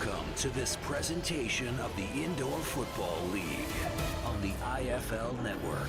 Welcome to this presentation of the Indoor Football League on the IFL Network.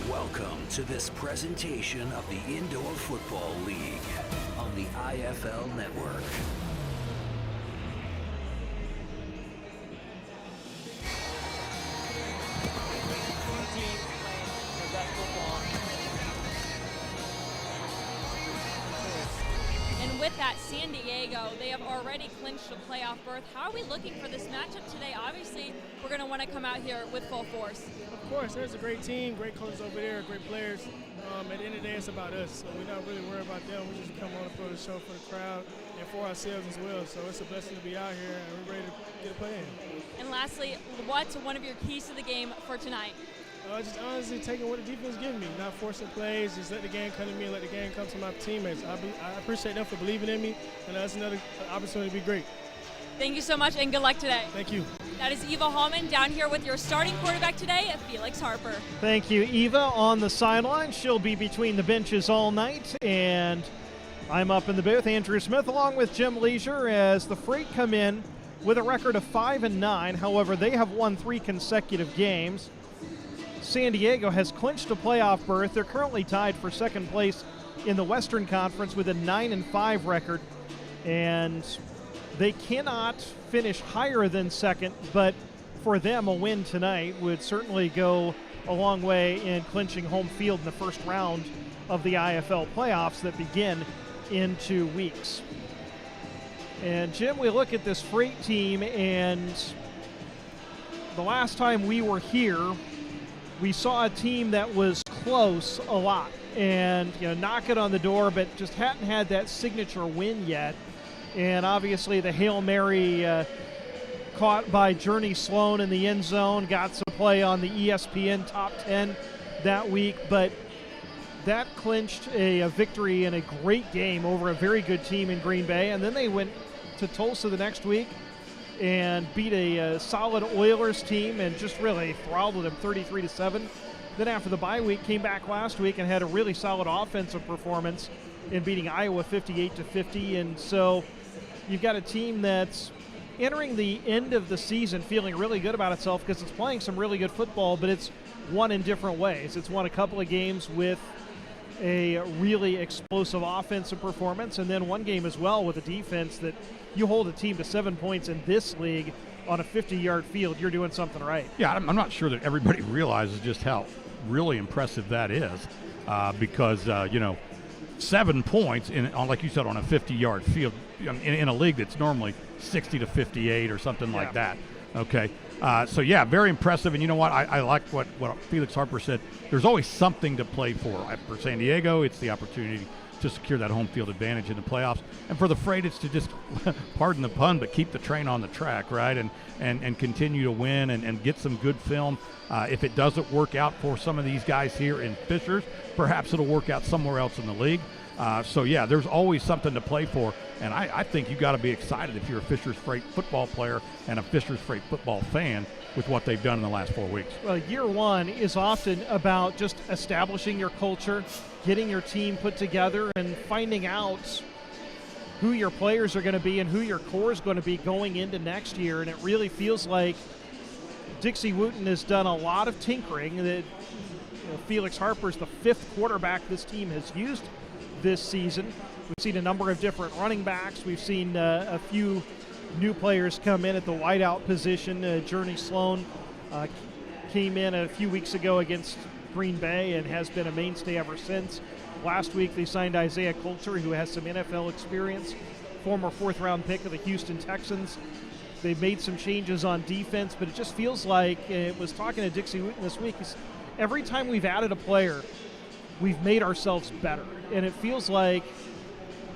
Welcome to this presentation of the Indoor Football League on the IFL Network. And with that, San Diego, they have already clinched a playoff berth. How are we looking for this matchup today? Obviously, we're going to want to come out here with full force. Of course, there's a great team, great coaches over there, great players. At the end of the day, it's about us, so we're not really worried about them. We just come on and put a show for the crowd and for ourselves as well. So it's a blessing to be out here, and we're ready to get a play in. And lastly, what's one of your keys to the game for tonight? Just honestly taking what the defense gives me, not forcing plays, just let the game come to me and let the game come to my teammates. I appreciate them for believing in me, and that's another opportunity to be great. Thank you so much, and good luck today. Thank you. That is Eva Hallman down here with your starting quarterback today, Felix Harper. Thank you, Eva, on the sideline. She'll be between the benches all night, and I'm up in the booth, Andrew Smith, along with Jim Leisure, as the Freight come in with a record of 5-9. However, they have won 3 consecutive games. San Diego has clinched a playoff berth. They're currently tied for second place in the Western Conference with a 9-5 record, and they cannot finish higher than second, but for them, a win tonight would certainly go a long way in clinching home field in the first round of the IFL playoffs that begin in 2 weeks. And Jim, we look at this Freight team, and the last time we were here, we saw a team that was close a lot and, knock it on the door, but just hadn't had that signature win yet. And obviously the Hail Mary caught by Journey Sloan in the end zone, got to play on the ESPN Top 10 that week, but that clinched a victory in a great game over a very good team in Green Bay. And then they went to Tulsa the next week and beat a solid Oilers team and just really throttled them 33-7. Then after the bye week, came back last week and had a really solid offensive performance in beating Iowa 58-50. And so you've got a team that's entering the end of the season feeling really good about itself because it's playing some really good football, but it's won in different ways. It's won a couple of games with a really explosive offensive performance, and then one game as well with a defense that you hold a team to 7 points in this league on a 50-yard field, you're doing something right. Yeah, I'm not sure that everybody realizes just how really impressive that is because 7 points, like you said, on a 50-yard field in a league that's normally 60-58 or something like that. Okay. Very impressive. And you know what? I like what Felix Harper said. There's always something to play for. For San Diego, it's the opportunity to secure that home field advantage in the playoffs. And for the Freight, it's to just, pardon the pun, but keep the train on the track, right? And continue to win and get some good film. If it doesn't work out for some of these guys here in Fishers, perhaps it'll work out somewhere else in the league. There's always something to play for. And I think you got to be excited if you're a Fishers Freight football player and a Fishers Freight football fan with what they've done in the last 4 weeks. Well, year one is often about just establishing your culture, getting your team put together, and finding out who your players are going to be and who your core is going to be going into next year. And it really feels like Dixie Wooten has done a lot of tinkering. That Felix Harper's the 5th quarterback this team has used this season. We've seen a number of different running backs. We've seen a few new players come in at the wideout position. Journey Sloan came in a few weeks ago against Green Bay and has been a mainstay ever since. Last week they signed Isaiah Coulter, who has some NFL experience, former fourth-round pick of the Houston Texans. They've made some changes on defense, but it just feels like, it was talking to Dixie Wooten this week, every time we've added a player, we've made ourselves better. And it feels like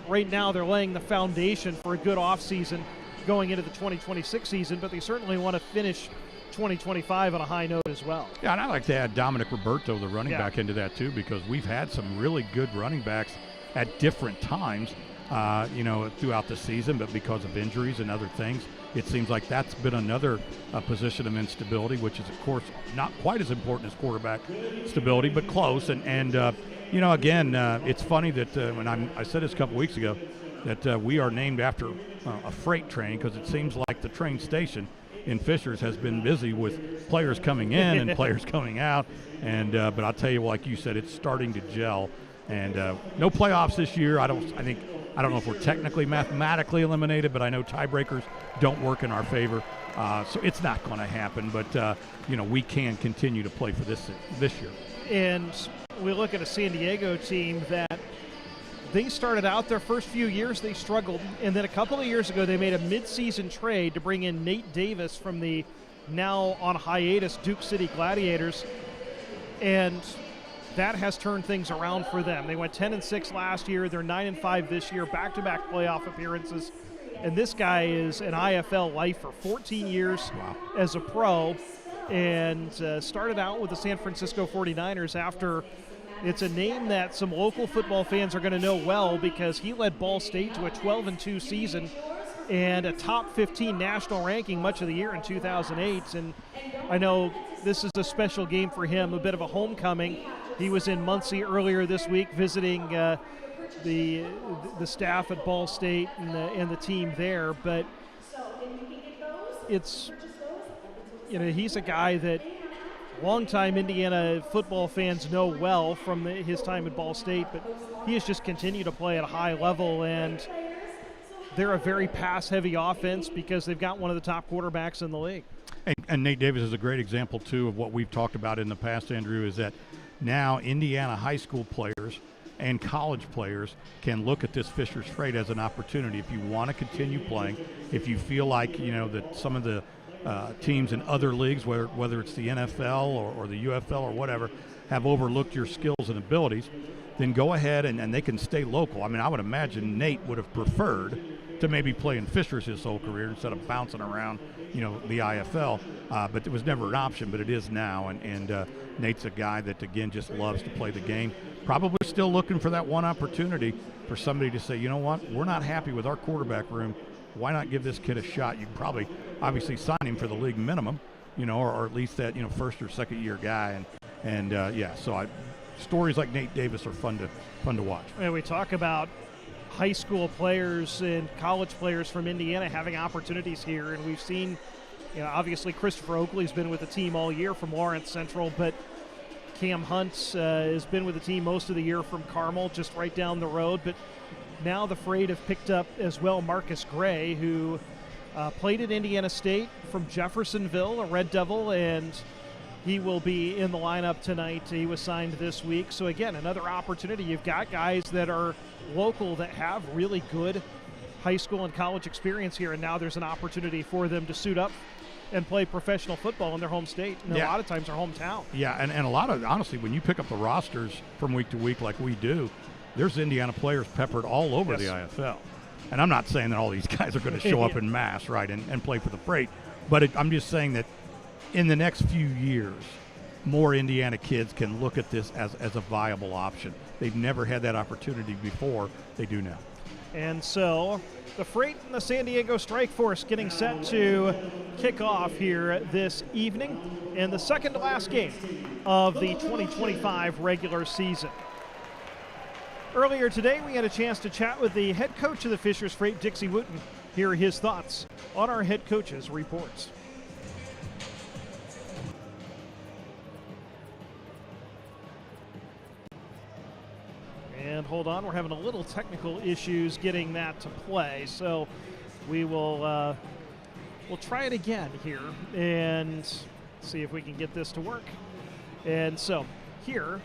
right now they're laying the foundation for a good offseason going into the 2026 season, but they certainly want to finish 2025 on a high note as well. Yeah, and I like to add Dominic Roberto, the running back, into that too, because we've had some really good running backs at different times, throughout the season, but because of injuries and other things, it seems like that's been another position of instability, which is, of course, not quite as important as quarterback stability, but close. And again, it's funny that when I said this a couple weeks ago, that we are named after a freight train, because it seems like the train station in Fishers has been busy with players coming in and players coming out. And but I'll tell you, like you said, it's starting to gel. And no playoffs this year. I don't know if we're technically mathematically eliminated, but I know tiebreakers don't work in our favor. So it's not going to happen. But we can continue to play for this year. And we look at a San Diego team that they started out their first few years, they struggled, and then a couple of years ago they made a mid-season trade to bring in Nate Davis from the now on hiatus Duke City Gladiators, and that has turned things around for them. They went 10-6 last year, they're 9-5 this year, back-to-back playoff appearances, and this guy is an IFL lifer, 14 years as a pro, and started out with the San Francisco 49ers after. It's a name that some local football fans are going to know well, because he led Ball State to a 12-2 season and a top 15 national ranking much of the year in 2008. And I know this is a special game for him, a bit of a homecoming. He was in Muncie earlier this week visiting the staff at Ball State and the team there. But it's, he's a guy that longtime Indiana football fans know well from his time at Ball State, but he has just continued to play at a high level, and they're a very pass-heavy offense because they've got one of the top quarterbacks in the league. And Nate Davis is a great example, too, of what we've talked about in the past, Andrew, is that now Indiana high school players and college players can look at this Fishers Freight as an opportunity. If you want to continue playing, if you feel like, that some of the teams in other leagues, whether it's the NFL or the UFL or whatever, have overlooked your skills and abilities, then go ahead and they can stay local. I mean, I would imagine Nate would have preferred to maybe play in Fishers his whole career instead of bouncing around, the IFL. But it was never an option, but it is now. And Nate's a guy that, again, just loves to play the game. Probably still looking for that one opportunity for somebody to say, you know what, we're not happy with our quarterback room. Why not give this kid a shot? You can probably obviously sign him for the league minimum, or at least that, first or second year guy. So stories like Nate Davis are fun to watch. And we talk about high school players and college players from Indiana having opportunities here, and we've seen, obviously Christopher Oakley's been with the team all year from Lawrence Central, but Cam Hunt has been with the team most of the year from Carmel, just right down the road. But now the Freight have picked up as well Marcus Gray, who played at Indiana State from Jeffersonville, a Red Devil, and he will be in the lineup tonight. He was signed this week. So again, another opportunity. You've got guys that are local that have really good high school and college experience here, and now there's an opportunity for them to suit up and play professional football in their home state, and a lot of times their hometown. Yeah, and a lot of, honestly, when you pick up the rosters from week to week like we do, there's Indiana players peppered all over the IFL. And I'm not saying that all these guys are going to show up in mass, right, and play for the Freight, but I'm just saying that in the next few years, more Indiana kids can look at this as a viable option. They've never had that opportunity before. They do now. And so the Freight and the San Diego Strike Force getting set to kick off here this evening in the second to last game of the 2025 regular season. Earlier today, we had a chance to chat with the head coach of the Fishers Freight, Dixie Wooten. Here are his thoughts on our head coach's reports. And hold on, we're having a little technical issues getting that to play, so we will we'll try it again here and see if we can get this to work. And so here.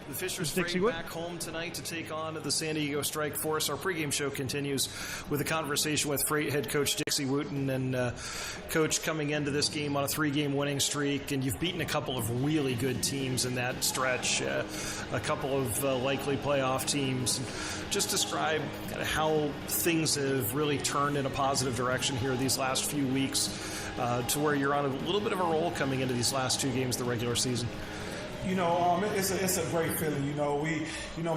The Fishers Dixie Freight Wood back home tonight to take on the San Diego Strike Force. Our pregame show continues with a conversation with Freight head coach Dixie Wooten. And coach, coming into this game on a 3-game winning streak, and you've beaten a couple of really good teams in that stretch, a couple of likely playoff teams. Just describe kind of how things have really turned in a positive direction here these last few weeks to where you're on a little bit of a roll coming into these last 2 games of the regular season. It's a great feeling.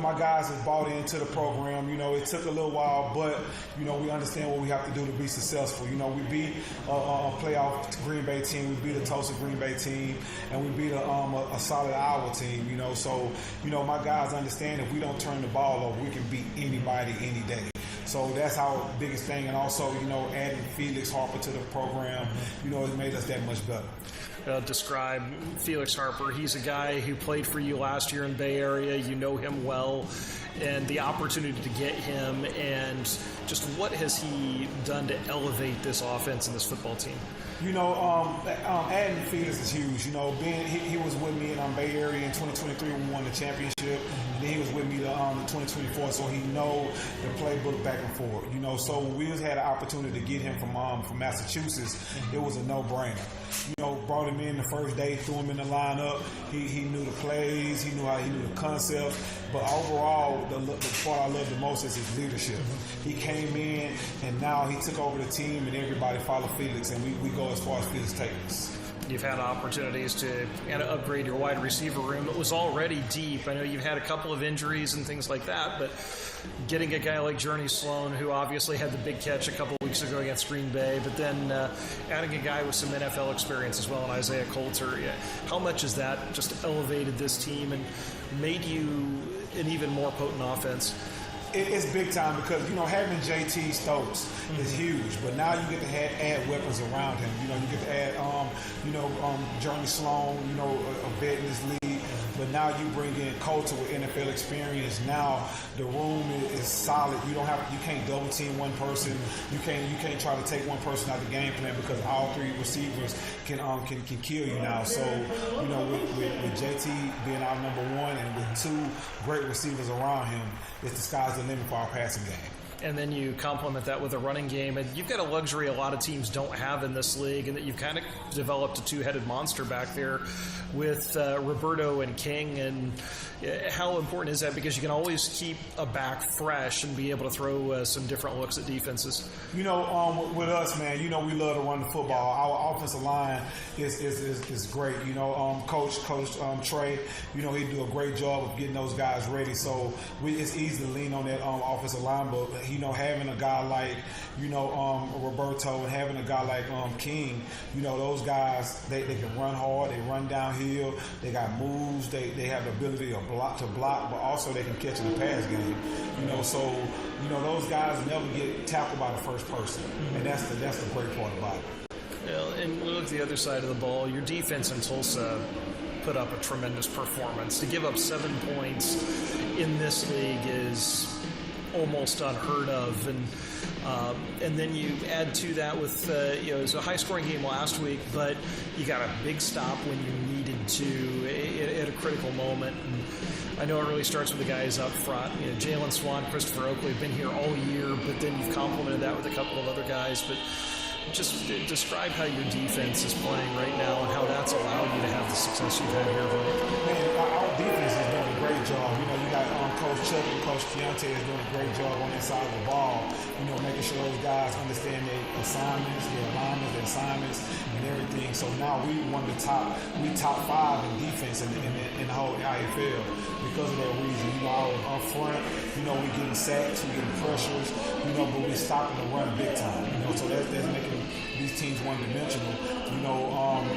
My guys have bought into the program. It took a little while, but we understand what we have to do to be successful. We beat a playoff Green Bay team, we beat a Tulsa Green Bay team, and we beat a solid Iowa team. So my guys understand if we don't turn the ball over, we can beat anybody any day. So that's our biggest thing, and also adding Felix Harper to the program, it made us that much better. Describe Felix Harper. He's a guy who played for you last year in Bay Area. You know him well, and the opportunity to get him, and just what has he done to elevate this offense and this football team? Adding Felix is huge. He was with me in Bay Area in 2023 when we won the championship, and then he was with me the 2024, so he know the playbook back and forth. So when we had an opportunity to get him from Massachusetts, it was a no-brainer. Brought him in the first day, threw him in the lineup. He knew the plays, he knew the concepts. But overall, the part I love the most is his leadership. He came in, and now he took over the team, and everybody followed Felix, and we go as far as Felix takes us. You've had opportunities to kind of upgrade your wide receiver room. It was already deep. I know you've had a couple of injuries and things like that, but getting a guy like Journey Sloan, who obviously had the big catch a couple of weeks ago against Green Bay, but then adding a guy with some NFL experience as well in Isaiah Coulter, how much has that just elevated this team and made you an even more potent offense? It's big time because, having J.T. Stokes is huge, but now you get to add weapons around him. You get to add, Journey Sloan, a vet in this league. But now you bring in Coulter with NFL experience. Now the room is solid. You can't double team one person. You can't try to take one person out of the game plan because all 3 receivers can kill you now. So with JT being our number 1 and with 2 great receivers around him, it's the sky's the limit for our passing game. And then you complement that with a running game, and you've got a luxury a lot of teams don't have in this league, and that you've kind of developed a 2-headed monster back there with Roberto and King. And how important is that? Because you can always keep a back fresh and be able to throw some different looks at defenses. With us, man, we love to run the football. Our offensive line is great. Coach Trey, he do a great job of getting those guys ready. So it's easy to lean on that offensive line, but having a guy like Roberto and having a guy like King, those guys they can run hard, they run downhill, they got moves, they have the ability to block, but also they can catch in the pass game. So those guys never get tackled by the first person, and that's the great part about it. Well, and look at the other side of the ball. Your defense in Tulsa put up a tremendous performance. To give up 7 points in this league is almost unheard of, and then you add to that with it was a high-scoring game last week, but you got a big stop when you needed to at a critical moment. And I know it really starts with the guys up front. Jalen Swan, Christopher Oakley have been here all year, but then you've complemented that with a couple of other guys. But just describe how your defense is playing right now and how that's allowed you to have the success you've had here. Man, our defense is doing a great job. You got Coach Chuck and Coach Keontae is doing a great job on that side of the ball, making sure those guys understand their assignments, their alignments, their assignments, and everything. So now we top 5 in defense in the whole IFL because of that reason. Up front, we getting sacks, we getting pressures, but we stopping the run big time. So that's making these teams one-dimensional.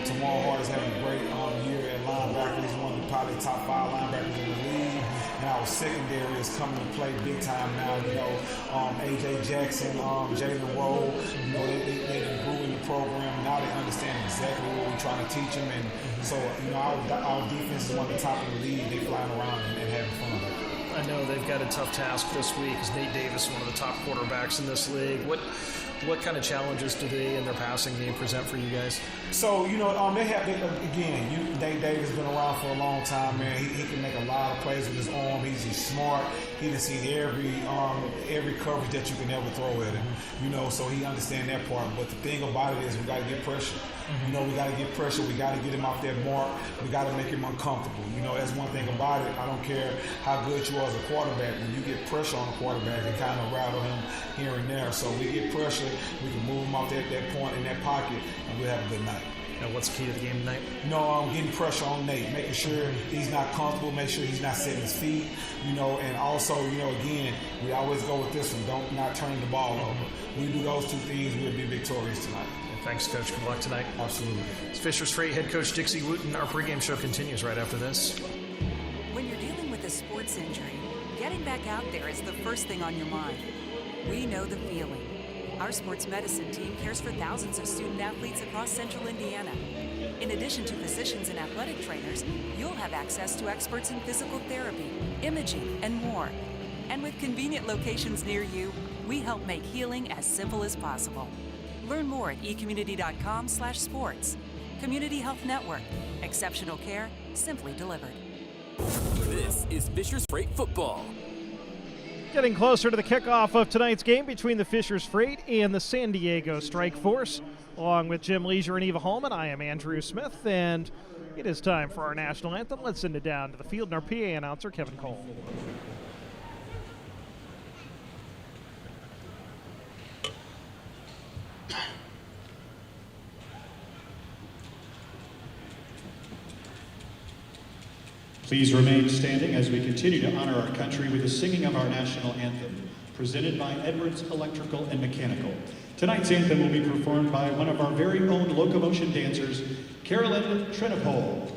Tamar Hart is having a great year at linebacker. He's one of the probably top 5 linebackers in the league. And our secondary is coming to play big time now. A.J. Jackson, Jalen Rowe, they grew in the program. Now they understand exactly what we're trying to teach them. And so, our defense is one of the top in the league. They're flying around and having fun. I know they've got a tough task this week. Nate Davis, one of the top quarterbacks in this league. What kind of challenges do they in their passing game present for you guys? So, Dave Davis been around for a long time, man. He can make a lot of plays with his arm. He's smart. He can see every coverage that you can ever throw at him, so he understands that part. But the thing about it is we got to get pressure. We got to get pressure. We got to get him off that mark. We got to make him uncomfortable. That's one thing about it. I don't care how good you are as a quarterback. When you get pressure on a quarterback, it kind of rattle him here and there. So we get pressure. We can move him off that point in that pocket, and we'll have a good night. Now, what's key to the game tonight? Getting pressure on Nate, making sure he's not comfortable, make sure he's not setting his feet, and also, again, we always go with this one, not turning the ball over. We do those two things, we'll be victorious tonight. Thanks, Coach. Good luck tonight. Absolutely. It's Fishers Freight head coach Dixie Wooten. Our pregame show continues right after this. When you're dealing with a sports injury, getting back out there is the first thing on your mind. We know the feeling. Our sports medicine team cares for thousands of student athletes across central Indiana. In addition to physicians and athletic trainers, you'll have access to experts in physical therapy, imaging, and more. And with convenient locations near you, we help make healing as simple as possible. Learn more at ecommunity.com/sports. Community Health Network. Exceptional care, simply delivered. This is Fishers Freight Football. Getting closer to the kickoff of tonight's game between the Fishers Freight and the San Diego Strike Force. Along with Jim Leisure and Eva Holman, I am Andrew Smith, and it is time for our national anthem. Let's send it down to the field and our PA announcer, Kevin Cole. Please remain standing as we continue to honor our country with the singing of our national anthem, presented by Edwards Electrical and Mechanical. Tonight's anthem will be performed by one of our very own locomotion dancers, Carolyn Trenopole.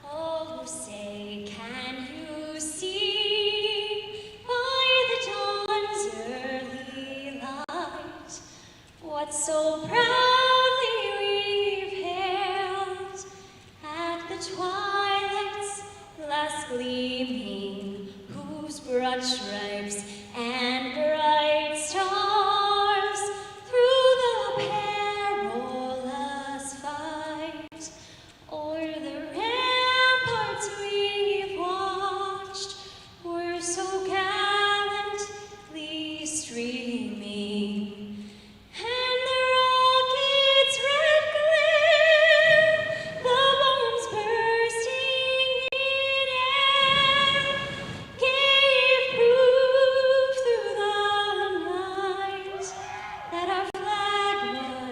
Oh, say, can you see by the dawn's early light what so proudly we've hailed at the twilight's last gleaming, whose broad stripes and bright stars through the perilous fight o'er the ramparts we've watched were so gallantly streaming, and the rocket's red glare, the bombs bursting in air, gave proof through the night that our flag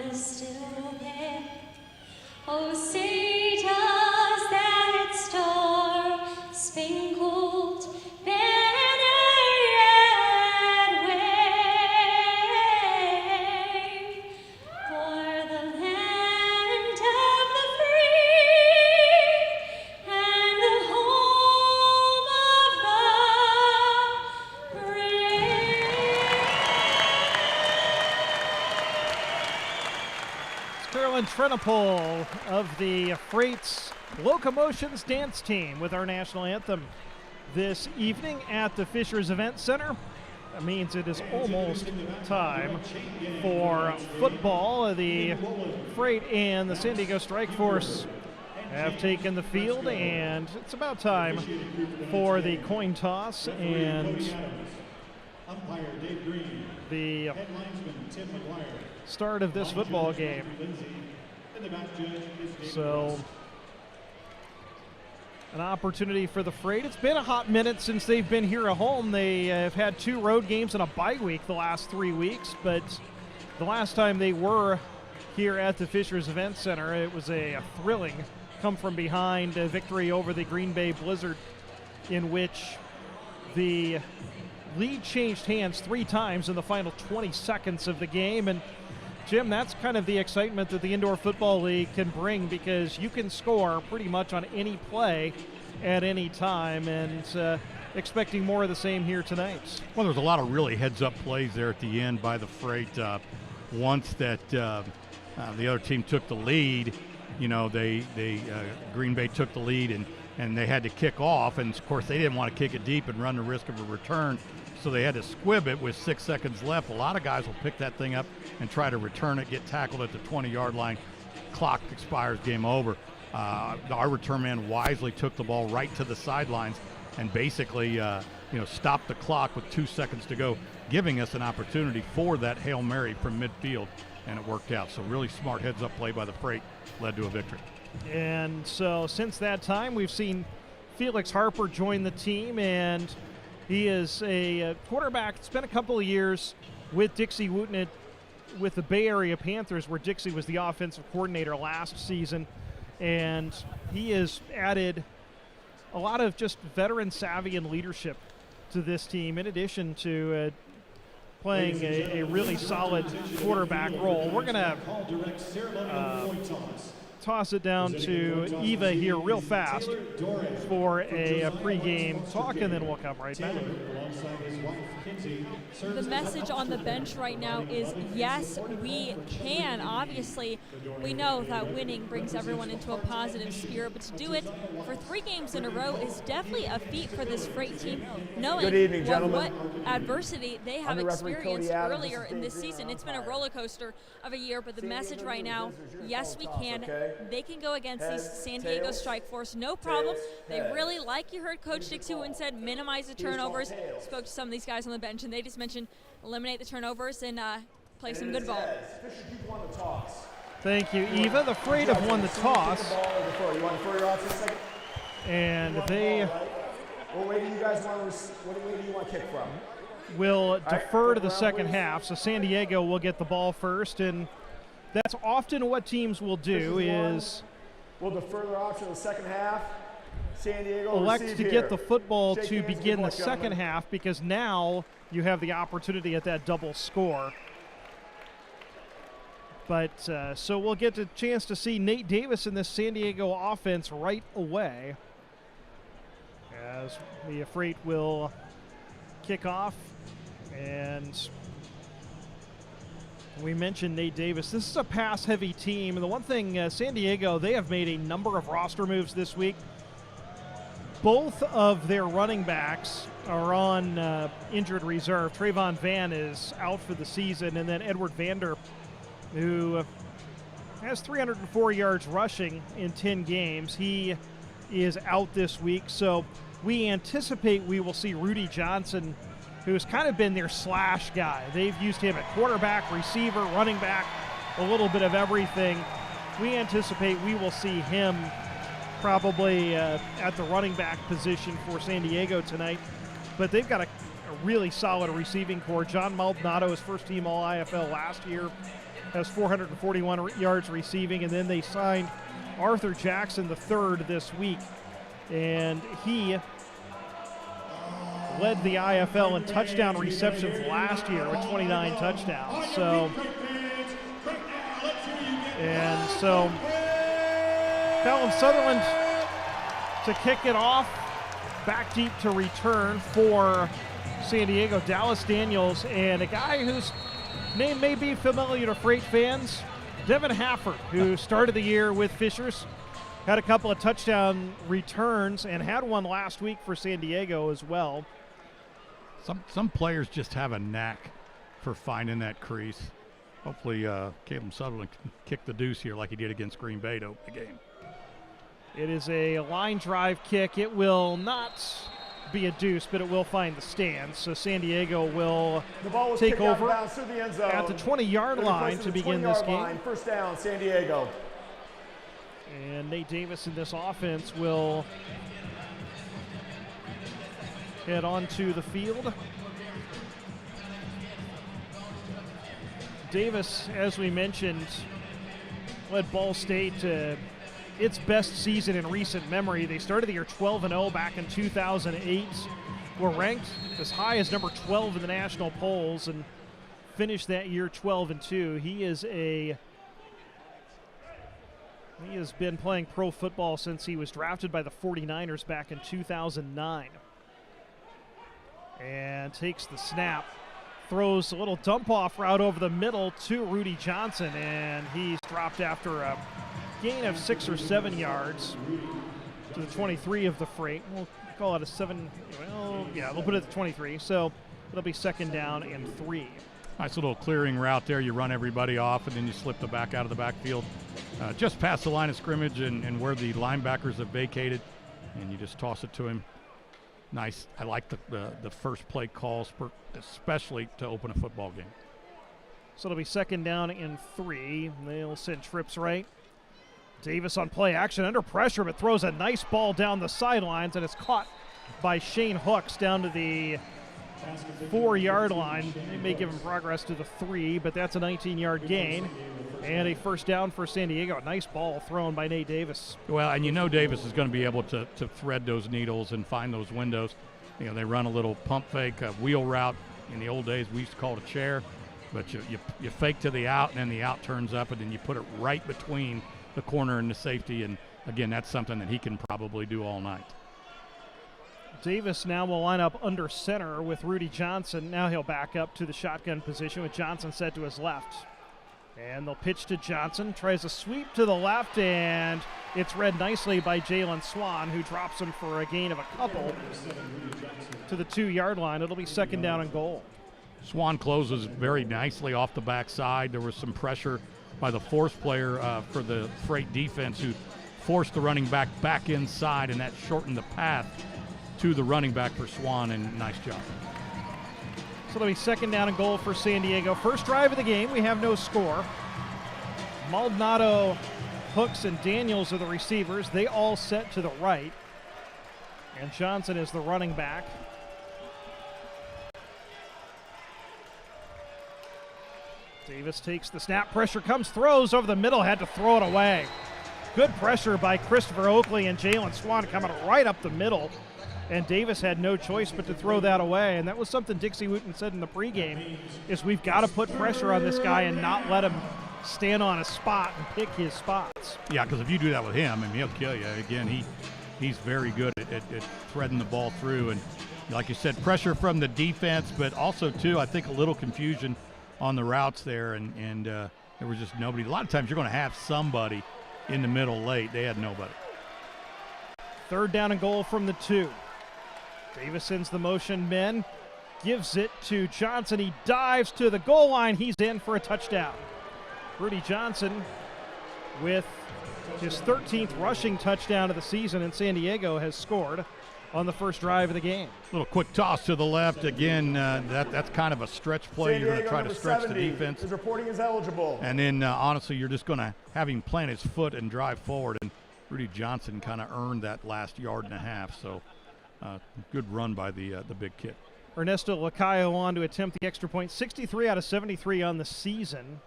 was still there. Oh, say does that star-spangled banner yet wave for the land of the free and the home of the brave? It's Carolyn Trenopole of the Freight's Locomotions Dance Team with our national anthem this evening at the Fishers Event Center. That means it is almost time for football. The Freight and the San Diego Strike Force have taken the field, and it's about time for the coin toss and Umpire Dave Green, the head linesman Tim McGuire, start of this football game. Lindsay, and the back judge is David So, Ross. an opportunity for the Freight. It's been a hot minute since they've been here at home. They have had 2 road games and a bye week the last 3 weeks, but the last time they were here at the Fishers Event Center, it was a thrilling come-from-behind victory over the Green Bay Blizzard, in which the lead changed hands 3 times in the final 20 seconds of the game. And Jim, that's kind of the excitement that the Indoor Football League can bring, because you can score pretty much on any play at any time, and expecting more of the same here tonight. Well, there's a lot of really heads-up plays there at the end by the Freight. Once that the other team took the lead, Green Bay took the lead, and they had to kick off, and of course they didn't want to kick it deep and run the risk of a return. so they had to squib it with 6 seconds left. A lot of guys will pick that thing up and try to return it, get tackled at the 20-yard line. Clock expires, game over. Our return man wisely took the ball right to the sidelines and basically stopped the clock with 2 seconds to go, giving us an opportunity for that Hail Mary from midfield, and it worked out. So really smart heads-up play by the Freight led to a victory. And so since that time, we've seen Felix Harper join the team, and he is a quarterback. Spent a couple of years with Dixie Wooten with the Bay Area Panthers, where Dixie was the offensive coordinator last season, and he has added a lot of just veteran savvy and leadership to this team, in addition to playing a really solid quarterback role. We're going to toss it down to Eva here real fast for a pregame talk, and then we'll come right back. The message on the bench right now is, yes, we can. Obviously, we know that winning brings everyone into a positive spirit, but to do it for 3 games in a row is definitely a feat for this Freight team, knowing what adversity they have experienced earlier in this season. It's been a roller coaster of a year, but the message right now, yes, we can. They can go against these San Diego Strike Force, no problem. They really, like you heard Coach Dixie Wooten said, minimize the turnovers. Spoke to some of these guys on the bench, and they just mentioned eliminate the turnovers and play some good ball. Thank you, Eva. The Freight have won the toss. And they what way do you want to kick from? Will defer to the second half, so San Diego will get the ball first, and that's often what teams will do is we'll defer their option in the second half. San Diego elect to get the football to begin the second half, because now you have the opportunity at that double score. But so we'll get a chance to see Nate Davis in this San Diego offense right away, as the Freight will kick off. And we mentioned Nate Davis. This is a pass-heavy team, and the one thing, San Diego, they have made a number of roster moves this week. Both of their running backs are on injured reserve. Trayvon Van is out for the season, and then Edward Vander, who has 304 yards rushing in 10 games. He is out this week, so we anticipate we will see Rudy Johnson, who's kind of been their slash guy. They've used him at quarterback, receiver, running back, a little bit of everything. We anticipate we will see him probably at the running back position for San Diego tonight. But they've got a really solid receiving core. John Maldonado is first-team All-IFL last year, has 441 yards receiving, and then they signed Arthur Jackson III this week, and he led the IFL in touchdown receptions last year with 29 touchdowns. So Callum Sutherland to kick it off, back deep to return for San Diego, Dallas Daniels, and a guy whose name may be familiar to Freight fans, Devin Hafford, who started the year with Fishers, had a couple of touchdown returns, and had one last week for San Diego as well. Some players just have a knack for finding that crease. Hopefully Caleb Sutherland can kick the deuce here like he did against Green Bay to open the game. It is a line drive kick. It will not be a deuce, but it will find the stands. So San Diego will take over at the 20-yard line to begin this game. First down, San Diego. And Nate Davis in this offense will head onto the field. Davis, as we mentioned, led Ball State to its best season in recent memory. They started the year 12-0 back in 2008. Were ranked as high as number 12 in the national polls and finished that year 12-2. He has been playing pro football since he was drafted by the 49ers back in 2009. And takes the snap, throws a little dump-off route over the middle to Rudy Johnson, and he's dropped after a gain of 6 or 7 yards to the 23 of the Freight. We'll call it a 7. Well, yeah, we'll put it at the 23. So It'll be 2nd down and 3. Nice little clearing route there. You run everybody off, and then you slip the back out of the backfield just past the line of scrimmage and where the linebackers have vacated, and you just toss it to him. Nice. I like the first play calls, especially to open a football game. So it'll be 2nd down and 3. They'll send trips right. Davis on play action under pressure, but throws a nice ball down the sidelines, and it's caught by Shane Hooks down to the 4-yard line. They may give him progress to the 3, but that's a 19-yard gain and a 1st down for San Diego. A nice ball thrown by Nate Davis. Well, and you know Davis is going to be able to thread those needles and find those windows. You know, they run a little pump fake, a wheel route. In the old days, we used to call it a chair, but you fake to the out, and then the out turns up, and then you put it right between the corner and the safety. And, again, that's something that he can probably do all night. Davis now will line up under center with Rudy Johnson. Now he'll back up to the shotgun position with Johnson set to his left. And they'll pitch to Johnson. Tries a sweep to the left, and it's read nicely by Jalen Swan, who drops him for a gain of a couple to the 2-yard line. It'll be 2nd down and goal. Swan closes very nicely off the backside. There was some pressure by the force player for the Freight defense, who forced the running back inside, and that shortened the path to the running back for Swan, and nice job. So it'll be 2nd down and goal for San Diego. First drive of the game, we have no score. Maldonado, Hooks, and Daniels are the receivers. They all set to the right. And Johnson is the running back. Davis takes the snap, pressure comes, throws over the middle, had to throw it away. Good pressure by Christopher Oakley and Jalen Swan coming right up the middle. And Davis had no choice but to throw that away. And that was something Dixie Wooten said in the pregame, is we've got to put pressure on this guy and not let him stand on a spot and pick his spots. Yeah, because if you do that with him, I mean, he'll kill you. Again, he's very good at threading the ball through. And like you said, pressure from the defense, but also, too, I think a little confusion on the routes there. And there was just nobody. A lot of times you're going to have somebody in the middle late. They had nobody. 3rd down and goal from the 2. Davis sends the motion men, gives it to Johnson. He dives to the goal line. He's in for a touchdown. Rudy Johnson with his 13th rushing touchdown of the season, and San Diego has scored on the first drive of the game. Little quick toss to the left. Again, that's kind of a stretch play. You're going to try to stretch the defense. Is reporting is eligible. And then, honestly, you're just going to have him plant his foot and drive forward. And Rudy Johnson kind of earned that last yard and a half. So good run by the big kid. Ernesto Lacayo on to attempt the extra point. 63 out of 73 on the season.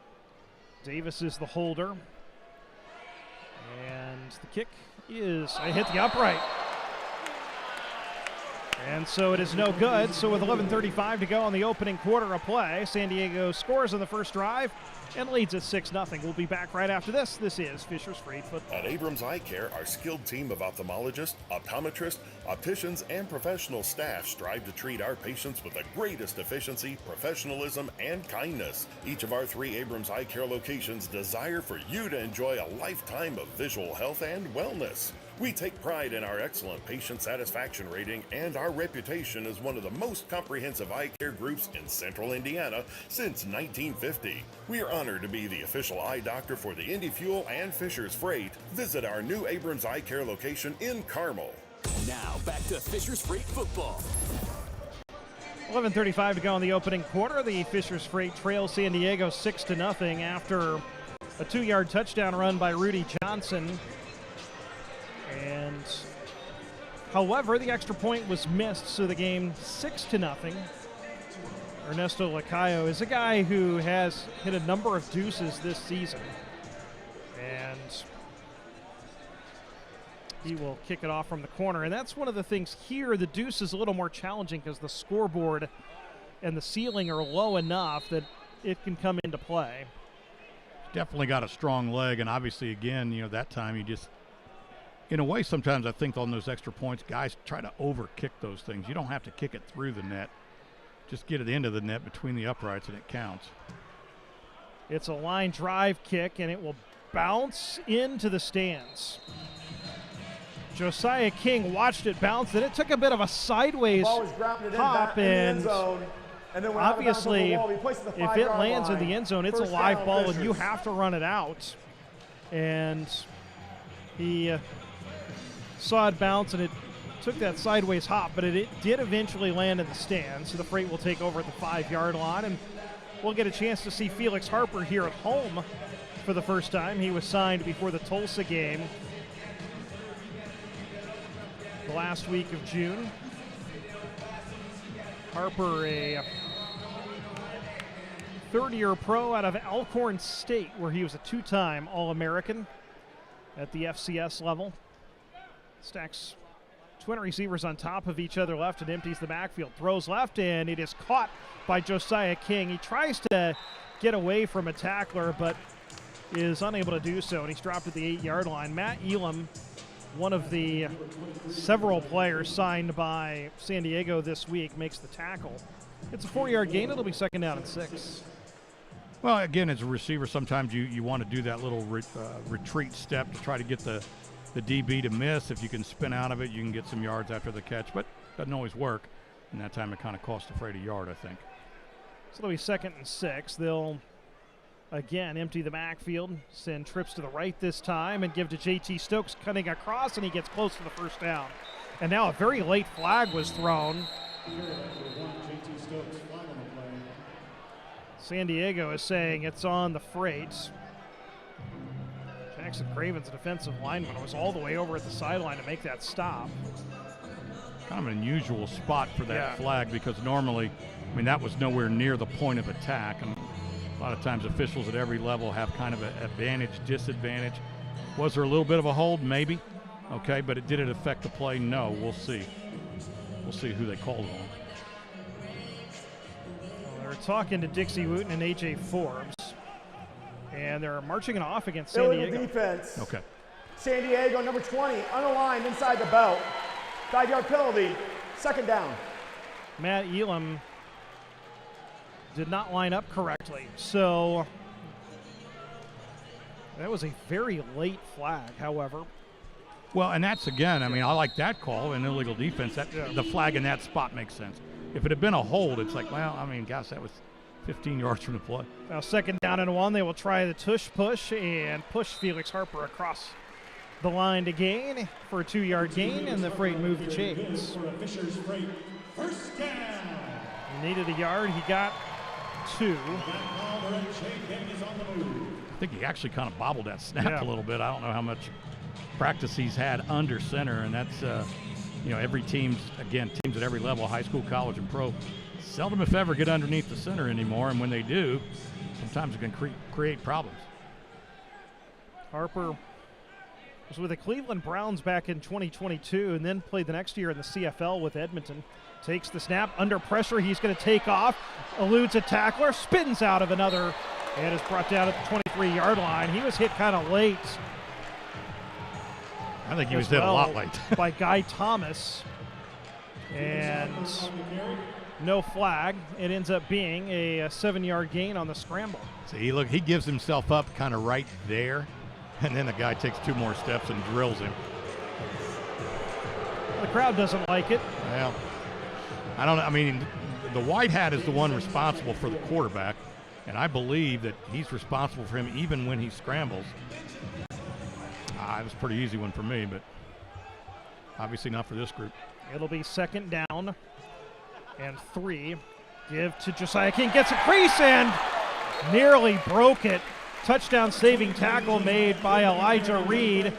Davis is the holder. And the kick is, I hit the upright. And so it is no good. So with 11:35 to go on the opening quarter of play, San Diego scores on the first drive and leads at 6-0. We'll be back right after this. This is Fisher's Freight Football. At Abrams Eye Care, our skilled team of ophthalmologists, optometrists, opticians, and professional staff strive to treat our patients with the greatest efficiency, professionalism, and kindness. Each of our 3 Abrams Eye Care locations desire for you to enjoy a lifetime of visual health and wellness. We take pride in our excellent patient satisfaction rating and our reputation as one of the most comprehensive eye care groups in Central Indiana since 1950. We are honored to be the official eye doctor for the Indy Fuel and Fisher's Freight. Visit our new Abrams Eye Care location in Carmel. Now back to Fisher's Freight Football. 11:35 to go in the opening quarter. The Fisher's Freight trails San Diego 6-0 after a 2-yard touchdown run by Rudy Johnson. And however, the extra point was missed, so the game 6-0. Ernesto Lacayo is a guy who has hit a number of deuces this season, and he will kick it off from the corner. And that's one of the things here. The deuce is a little more challenging because the scoreboard and the ceiling are low enough that it can come into play. Definitely got a strong leg, and obviously, again, that time you just, in a way, sometimes I think on those extra points, guys try to over-kick those things. You don't have to kick it through the net. Just get it into the net between the uprights, and it counts. It's a line drive kick, and it will bounce into the stands. Josiah King watched it bounce, and it took a bit of a sideways hop, and And then when out of bounds on the obviously, wall, he places the if it 5-yard lands in line. the end zone, it's a First live down, ball, and Fishers. you have to run it out. And he saw it bounce, and it took that sideways hop, but it did eventually land in the stands. So the Freight will take over at the 5-yard line, and we'll get a chance to see Felix Harper here at home for the first time. He was signed before the Tulsa game the last week of June. Harper, a third-year pro out of Alcorn State, where he was a 2-time All-American at the FCS level. Stacks 20 receivers on top of each other left and empties the backfield. Throws left, and it is caught by Josiah King. He tries to get away from a tackler, but is unable to do so, and he's dropped at the 8-yard line. Matt Elam, one of the several players signed by San Diego this week, makes the tackle. It's a 4-yard gain. It'll be 2nd down and 6. Well, again, as a receiver, sometimes you want to do that little retreat step to try to get the DB to miss. If you can spin out of it, you can get some yards after the catch, but doesn't always work. And that time it kind of cost the Freight a yard, I think. So it'll be 2nd and 6. They'll again empty the backfield, send trips to the right this time, and give to J.T. Stokes cutting across, and he gets close to the first down. And now a very late flag was thrown. San Diego is saying it's on the Freight. Jackson Craven's defensive lineman was all the way over at the sideline to make that stop. Kind of an unusual spot for that flag, because normally, I mean, that was nowhere near the point of attack. And a lot of times officials at every level have kind of an advantage, disadvantage. Was there a little bit of a hold? Maybe. Okay, but did it affect the play? No. We'll see. We'll see who they called it on. Well, they're talking to Dixie Wooten and A.J. Forbes, and they're marching it off against San Diego. Defense. Okay. San Diego, number 20, unaligned inside the belt. 5-yard penalty, 2nd down. Matt Elam did not line up correctly, so that was a very late flag, however. Well, and that's, again, I mean, I like that call in illegal defense. The flag in that spot makes sense. If it had been a hold, it's like, well, I mean, gosh, that was 15 yards from the play. Now 2nd down and 1. They will try the tush push and push Felix Harper across the line to gain for a 2-yard gain, and the Freight move the chains. First down. He needed a yard. He got 2. I think he actually kind of bobbled that snap a little bit. I don't know how much practice he's had under center, and that's, every team's, again, teams at every level, high school, college, and pro, seldom if ever get underneath the center anymore, and when they do, sometimes it can create problems. Harper was with the Cleveland Browns back in 2022 and then played the next year in the CFL with Edmonton. Takes the snap, under pressure, he's going to take off, eludes a tackler, spins out of another, and is brought down at the 23-yard line. He was hit kind of late. I think he was hit a lot late. By Guy Thomas. And no flag. It ends up being a 7-yard gain on the scramble. See, look, he gives himself up kind of right there, and then the guy takes 2 more steps and drills him. The crowd doesn't like it. Well, I don't know. I mean, the white hat is the one responsible for the quarterback, and I believe that he's responsible for him even when he scrambles. It was a pretty easy one for me, but obviously not for this group. It'll be 2nd down and 3. Give to Josiah King, gets a crease and nearly broke it. Touchdown saving tackle made by Elijah Reed,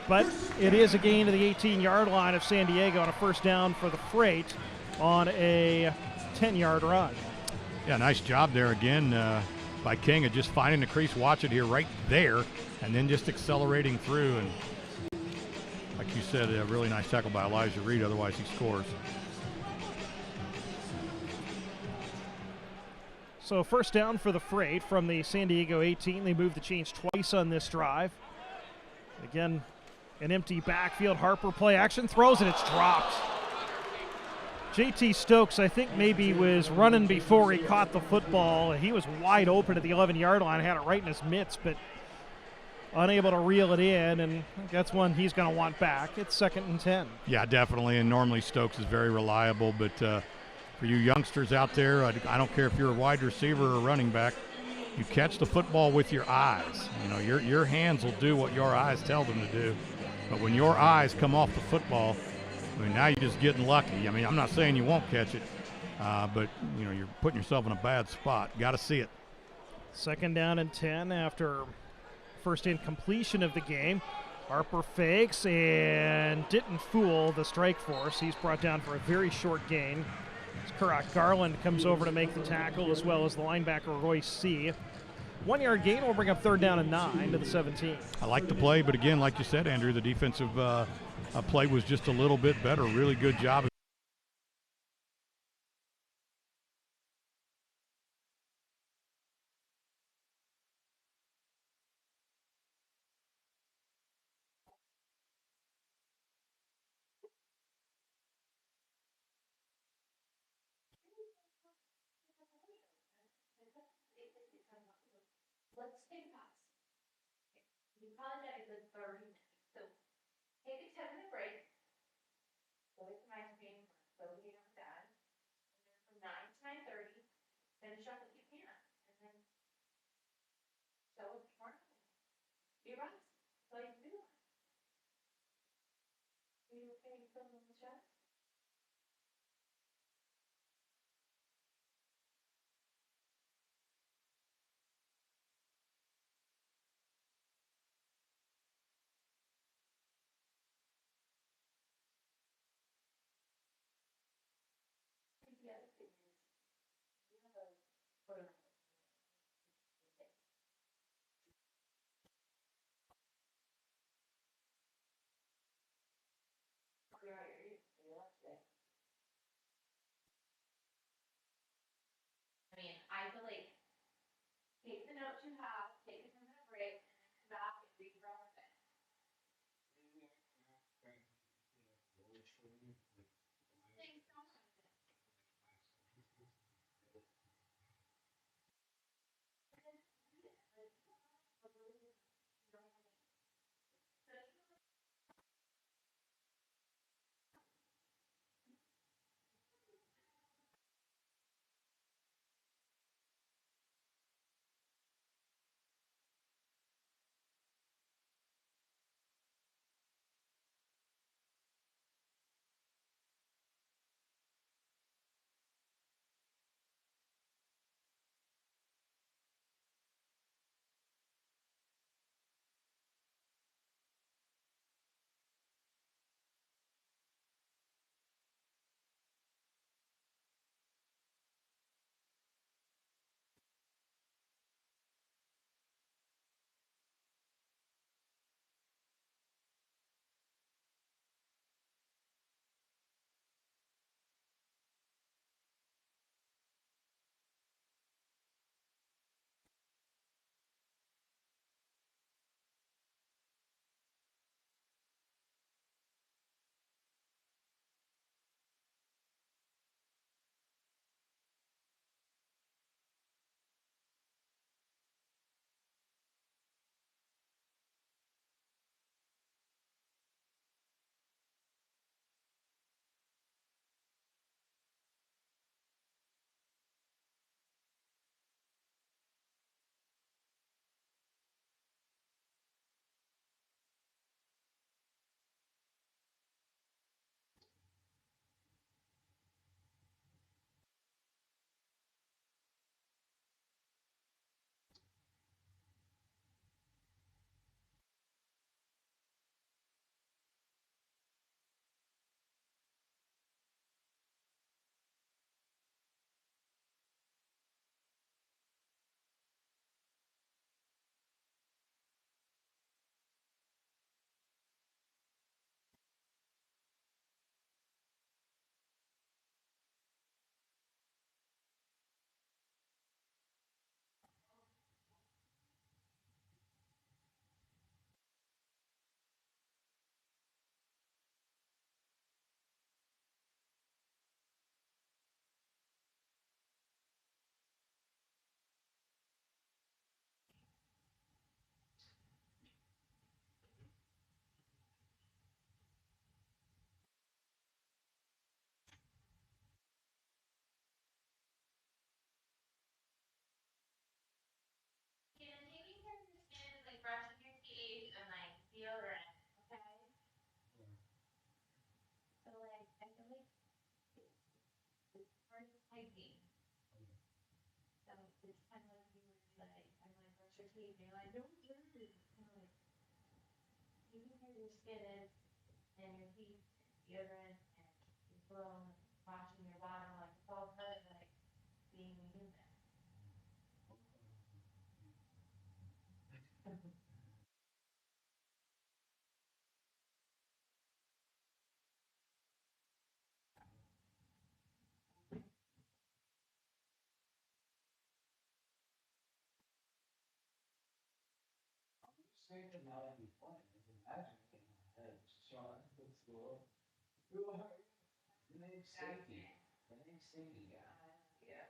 but it is a gain to the 18-yard line of San Diego on a 1st down for the Freight on a 10-yard run. Yeah, nice job there again by King of just finding the crease. Watch it here right there, and then just accelerating through. And like you said, a really nice tackle by Elijah Reed. Otherwise, he scores. So 1st down for the Freight from the San Diego 18. They moved the chains twice on this drive. Again, an empty backfield. Harper play action, throws it, it's dropped. J.T. Stokes, I think, maybe was running before he caught the football. He was wide open at the 11-yard line, had it right in his mitts, but unable to reel it in, and that's one he's going to want back. It's 2nd and 10. Yeah, definitely, and normally Stokes is very reliable, but For you youngsters out there, I don't care if you're a wide receiver or a running back, you catch the football with your eyes. You know, your hands will do what your eyes tell them to do. But when your eyes come off the football, I mean, now you're just getting lucky. I mean, I'm not saying you won't catch it, but, you know, you're putting yourself in a bad spot. Got to see it. 2nd down and 10 after first incompletion of the game. Harper fakes and didn't fool the strike force. He's brought down for a very short gain. Karak Garland comes over to make the tackle, as well as the linebacker Royce C. 1 yard gain will bring up 3rd down and 9 to the 17. I like the play, but again, like you said, Andrew, the defensive play was just a little bit better. Really good job. Let's take a pass. You probably got a good 30 minutes. So take a 10-minute break. Go to my game for 30 on that. And then from 9 to 9:30, finish up what you can. And then show it tomorrow. Be right. That's all you can do. Are you okay with filming the show? The other thing is, you have a photo. I mean, isolate. Take the notes you have, take a 10-minute break, and then come back and read your own thing. Thanks so much. just hiking. So it's kind of like you were like, I'm like, brush your teeth, and you're like, don't do it. It's kind of like, you can hear your skin is, and your teeth, deodorant, and your cologne, washing your bottom, like, it's all part of, like, being human. Yeah.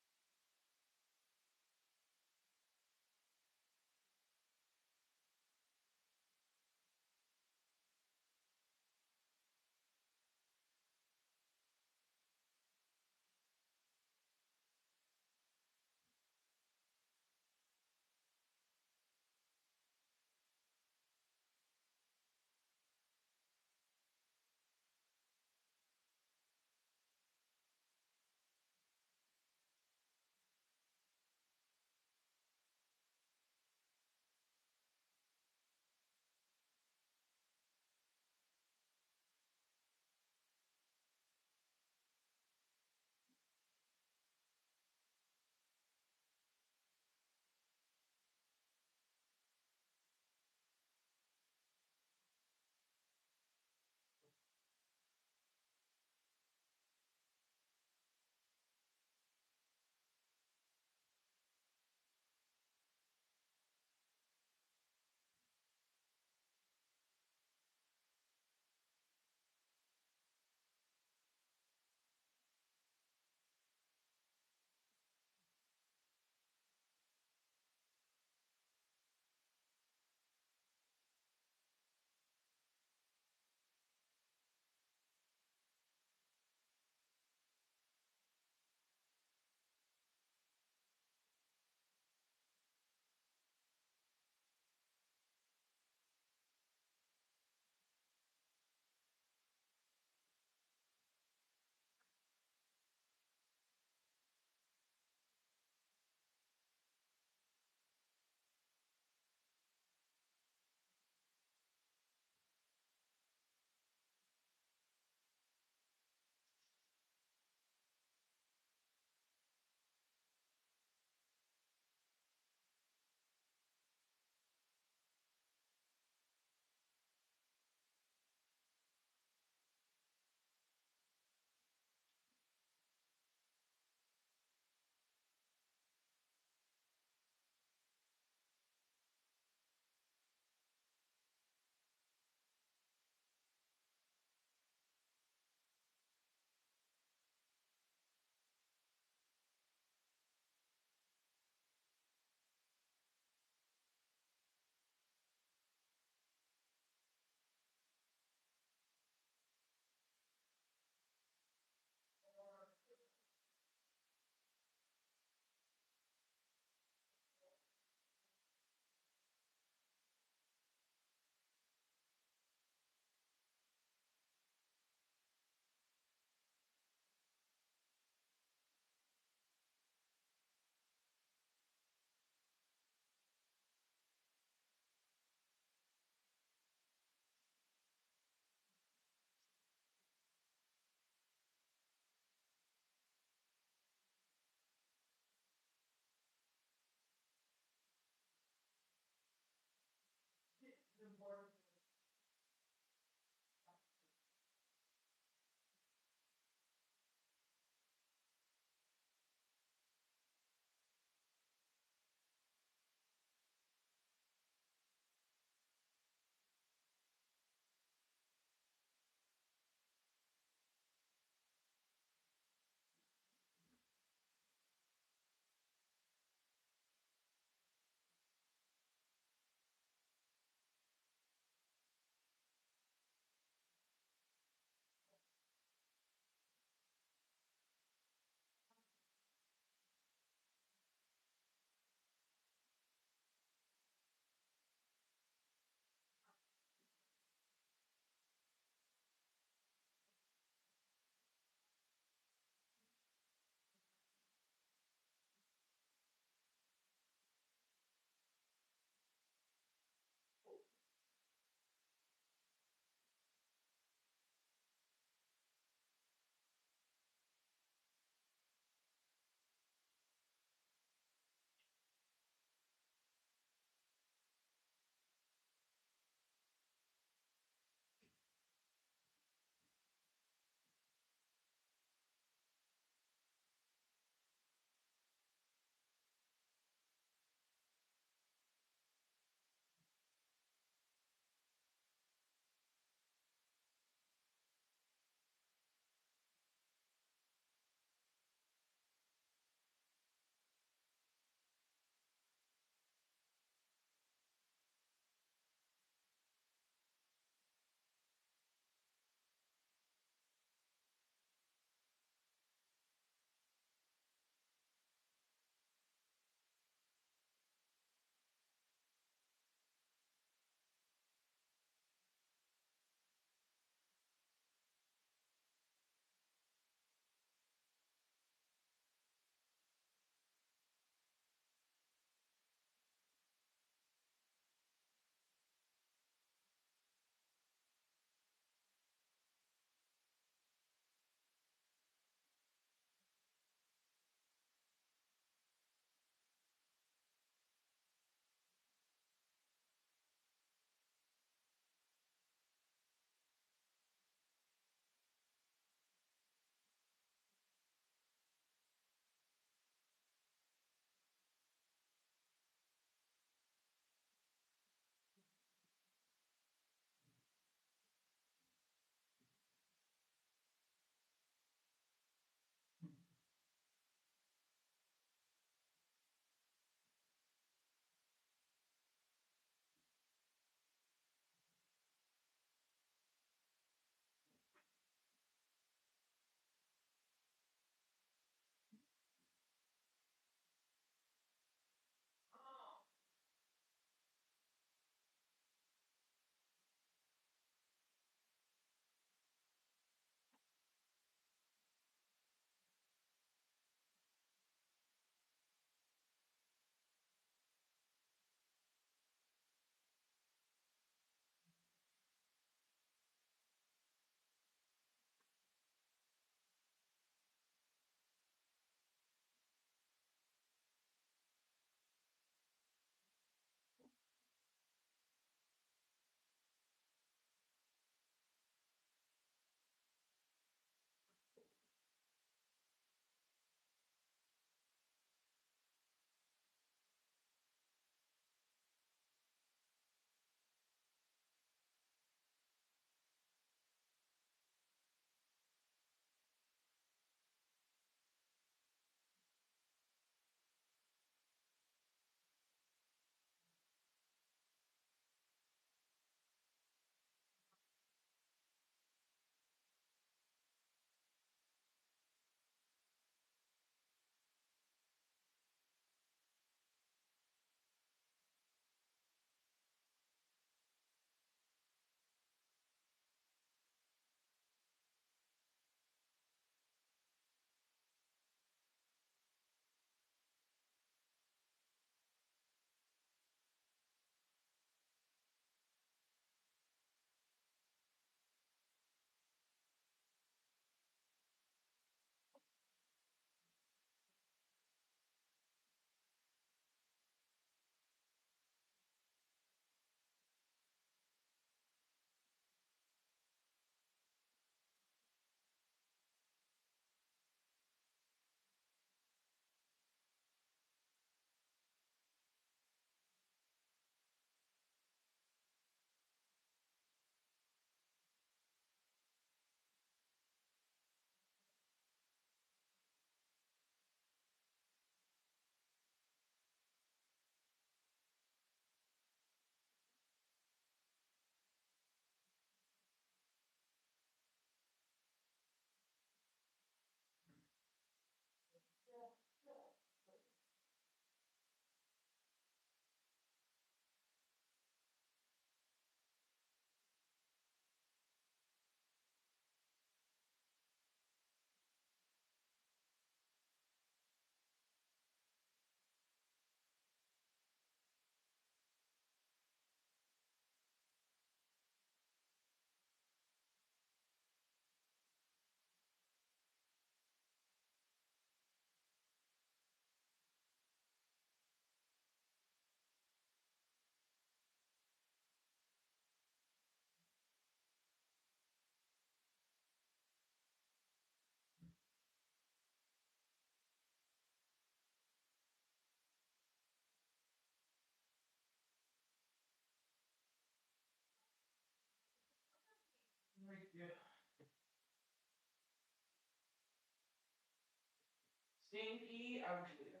Stinky out here.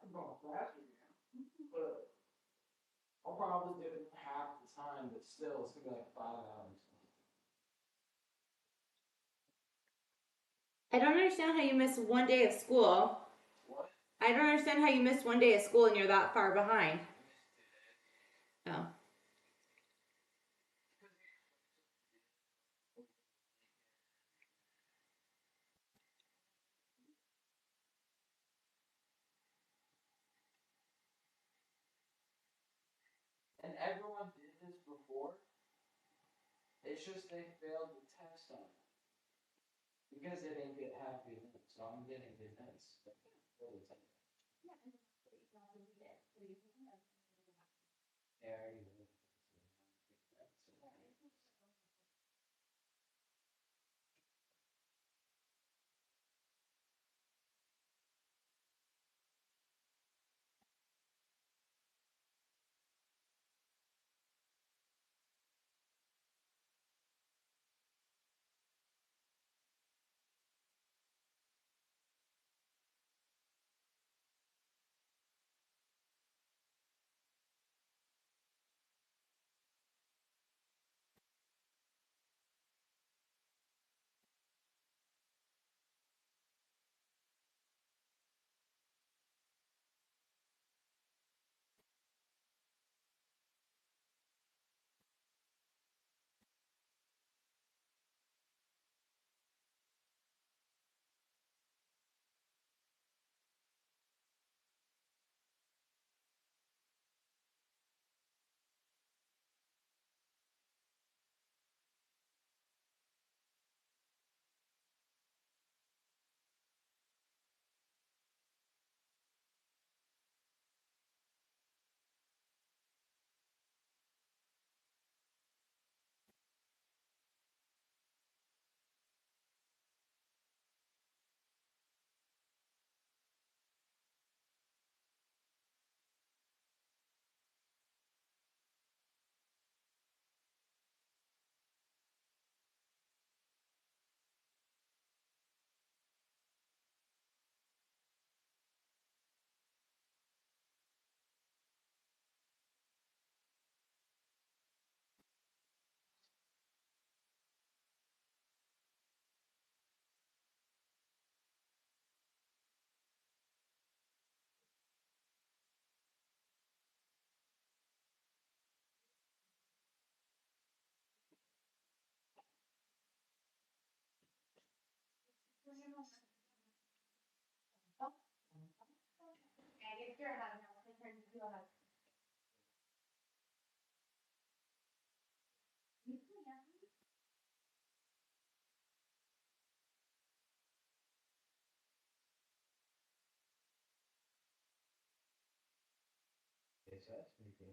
I'm going faster than him. But I'll probably do it half the time, but still, it's gonna be like 5 hours. I don't understand how you miss one day of school. What? I don't understand how you missed one day of school and you're that far behind. Oh. And everyone did this before. It's just they failed the test on it. Because they didn't get happy notes, so I'm getting good notes. Yeah, I already did. Yes, that's pretty good.